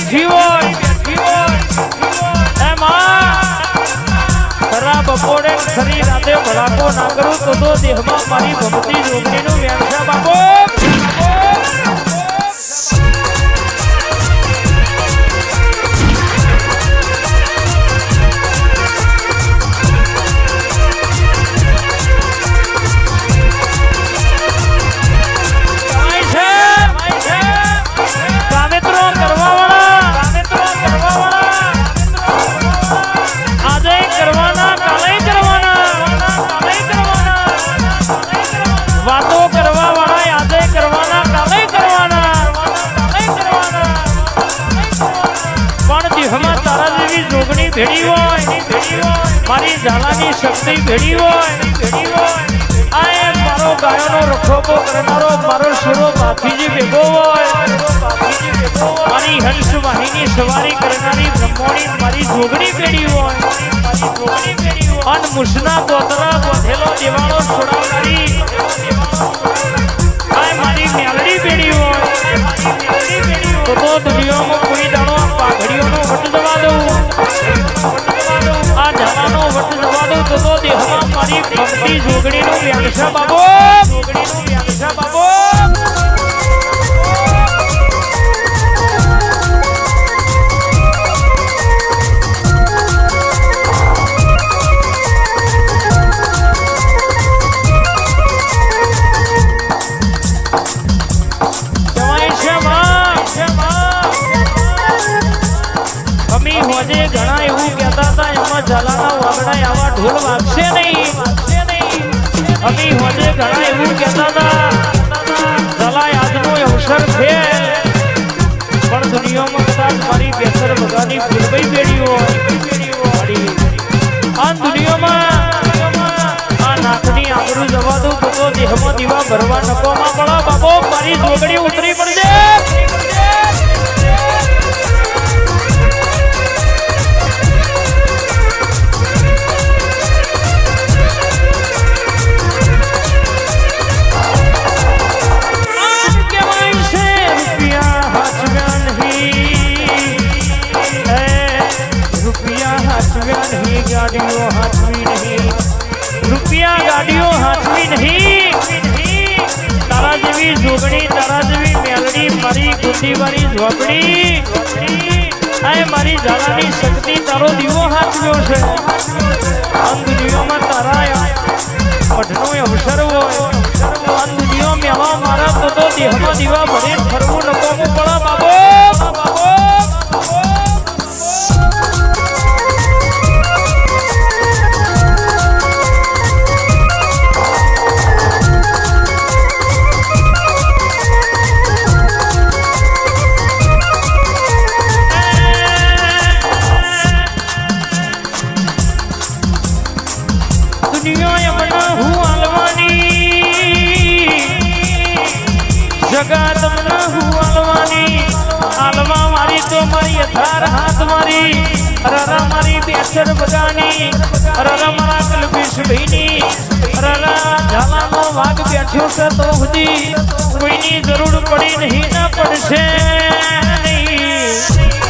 બેઠી હોય એમાં ખરા બપોરે ખરી રાતે ભલાકો ના કરું તો દેહમાં મારી ભક્તિ જોગણીનું વ્યવસાય બાપો ભેડી હોય મારી ઝાલાની શક્તિ ભેડી હોય આ મારો ગાયોનો રખોપો કરનારો મારો સુરો બાથીજી ભેગો હોય મારી હંસ વાહિની સવારી કરનારી બ્રહ્મોણી મારી જોગણી ભેડી હોય અન મુસના ગોતરા ગોધેલો દેવાળો છોડાવનારી આ મારી મેલડી ભેડી હોય તો દુનિયામાં કોઈ દાણો પાઘડીઓનો વટ જવા દઉં આ ઝાલાનો વટ જવા દઉં તો દેહમાં મારી ભક્તિ જોગણીનું વ્યવસાય બાબો ઘણા એવું કહેતા હતા એમાં ઝાલાના વાગડા આવા ઢોલ વાગશે નહીં અમી હોજે ઘણા એવું કહેતા હતા ઝાલા આજનો અવસર છે પણ દુનિયામાં કદાચ મારી બેસર બધાની ફૂલભાઈ પેઢી હોય આ દુનિયામાં આ નાકની આબરૂ જવા દઉં તો દેહમાં દીવા ભરવા નકોમાં પડો બાબો મારી જોગડી ઉતરી પડજે ગાડીઓ હાથવી નહીં રૂપિયા ગાડીઓ હાથવી નહીં તારા જેવી જોગણી તારા જેવી મેલડી મારી ગુંદીવાળી ઝોપડી આ મારી ઝાલાની શક્તિ તારો દીવો હાથવ્યો છે આ દુનિયામાં તારા પઢનો અવસર હોય આ દુનિયા મેવા મારા તો દેહમાં દીવા ભરે ફરવું નકોમું પડા બાબો જગત મને હું આલવાની આલવા મારી તો મારી યથાર હાથ મારી અરરા મારી બેસર બગાની અરરા મારા કલ્પેશ ભાઈની અરરા ઝાલાનો વાગ બેઠ્યો છે તો સુધી કોઈની જરૂર પડી નહીં ના પડશે નહીં